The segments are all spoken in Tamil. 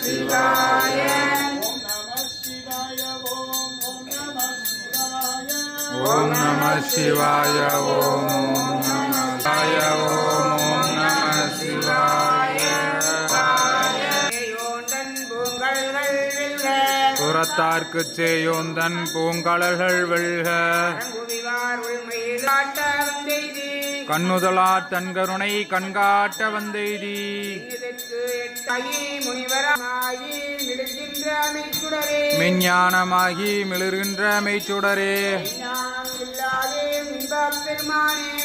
சிவாய. ஓம் நம சிவாய. ஓம் ஓம் நம சிவாய. புறத்தார்க்கு சேயோந்தன் பூங்கழல்கள் வெல்க. கண்ணுதலா தன்கருணை கண்காட்ட வந்தெய்தி. மெஞ்ஞானமாகி மிளிர்கின்ற மெய்ச்சுடரே.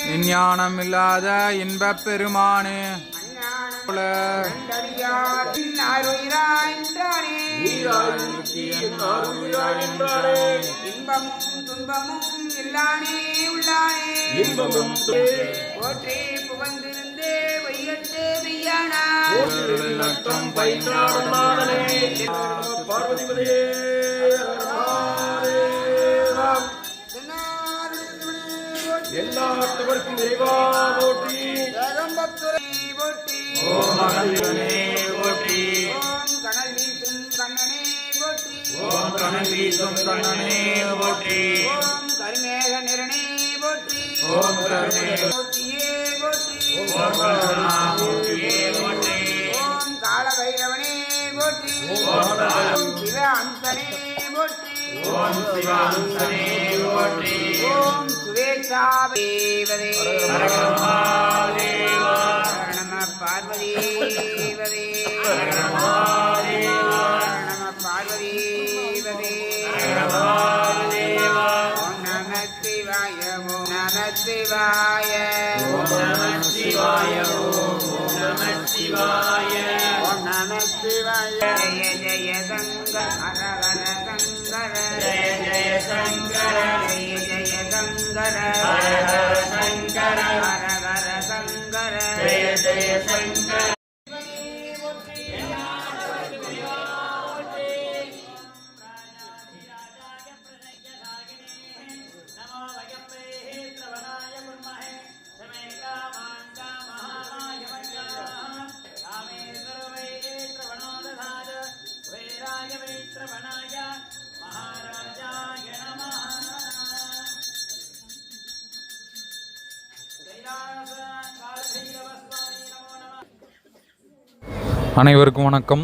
விஞ்ஞானம் இல்லாத இன்பப் பெருமானே. இன்பமும் துன்பமும் இல்லானே உள்ளானே. போற்றி புகழ்ந்திருந்தே வையட்டு வெய்யானா. பார்வதிபதியே எல்லாத்துவர்க்கும் இறைவா போற்றி. ஜெகம்பத்துரை போற்றி. ஓம் அகல்வனே போற்றி. ஓம் கனல் வீசும் கண்ணனே போற்றி. ஓம் கனல் வீசும் கண்ணனே போற்றி. ஓம் கருமேக நிறனே போற்றி. ஓம் கருமேக போற்றியே போற்றி. ஓம் கருணாமூர்த்தியே போற்றி. ஓம் கால பைரவனே போற்றி. ஓம் சிவ அம்சனே போற்றி. ஓம் சிவாம்சனே போற்றி. ஓம் சுவேட்சா தேவதே. ஹர மகாதேவா. நம பார்வதீவதே. ஹர மகாதேவா. நம பார்வதீவதே. ஹர மகாதேவா. ஓம் நம சிவாய. ஓம் நம சிவாய. ஓம் நம சிவாய. ஓம் நம சிவாய. ஓம் நம சிவாய. ஜய ஜய சங்கர ஹர ஹர சங்கர. ஜய ஜய சங்கர. ஜய ஜய சங்கர ஹர ஹர சங்கர. ஹர ஹர சங்கர. ஜய ஜய சங்கர. அனைவருக்கும் வணக்கம்.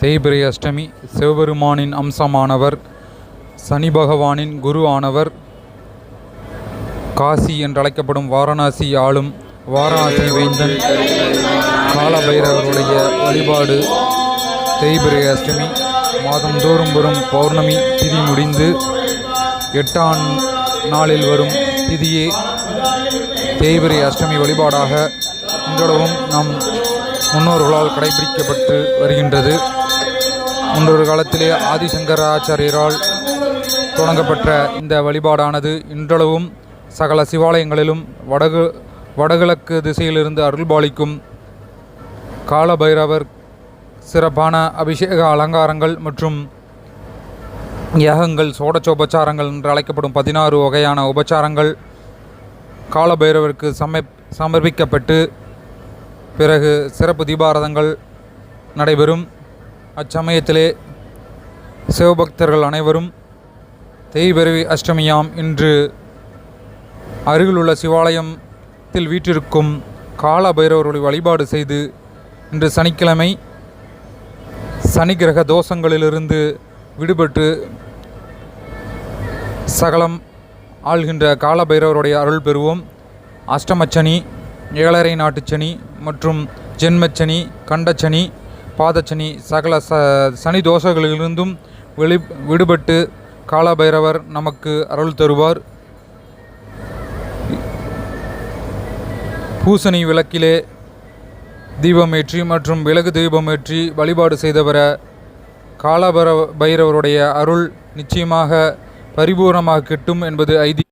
தேய்பிறை அஷ்டமி. சிவபெருமானின் அம்சமானவர், சனி பகவானின் குரு ஆனவர், காசி என்றழைக்கப்படும் வாரணாசி ஆளும் வாரணாசி வேந்தன் காலபைரவருடைய வழிபாடு தேய்பிறை அஷ்டமி மாதந்தோறும் வரும் பௌர்ணமி திதி முடிந்து 8ஆம் நாளில் வரும் திதியே தேய்பிறை அஷ்டமி வழிபாடாக இன்றளவும் நம் முன்னோர்களால் கடைபிடிக்கப்பட்டு வருகின்றது. முன்னொரு காலத்திலே ஆதிசங்கராச்சாரியரால் தொடங்கப்பட்ட இந்த வழிபாடானது இன்றளவும் சகல சிவாலயங்களிலும் வடகிழக்கு திசையிலிருந்து அருள்பாலிக்கும் காலபைரவர் சிறப்பான அபிஷேக அலங்காரங்கள் மற்றும் யாகங்கள், சோடச்சோபச்சாரங்கள் என்று அழைக்கப்படும் 16 வகையான உபச்சாரங்கள் காலபைரவருக்கு சமர்ப்பிக்கப்பட்டு பிறகு சிறப்பு தீபாராதங்கள் நடைபெறும். அச்சமயத்திலே சிவபக்தர்கள் அனைவரும் தேய்பிறை அஷ்டமியாம் இன்று அருகிலுள்ள சிவாலயத்தில் வீற்றிருக்கும் காலபைரவருடைய வழிபாடு செய்து இன்று சனிக்கிழமை சனி கிரக தோஷங்களிலிருந்து விடுபட்டு சகலம் ஆள்கின்ற காலபைரவருடைய அருள் பெறுவோம். அஷ்டமச்சனி, 7.5 நாட்டுச்சனி மற்றும் ஜென்மச்சனி, கண்டச்சனி, பாதச்சனி சகல சனி தோஷங்களிலிருந்தும் விடுபட்டு காலபைரவர் நமக்கு அருள் தருவார். பூசணி விளக்கிலே தீபமேற்றி மற்றும் விளக்கு தீபமேற்றி வழிபாடு செய்தவர காலபைரவருடைய அருள் நிச்சயமாக பரிபூர்ணமாக கிட்டும் என்பது ஐதீகம்.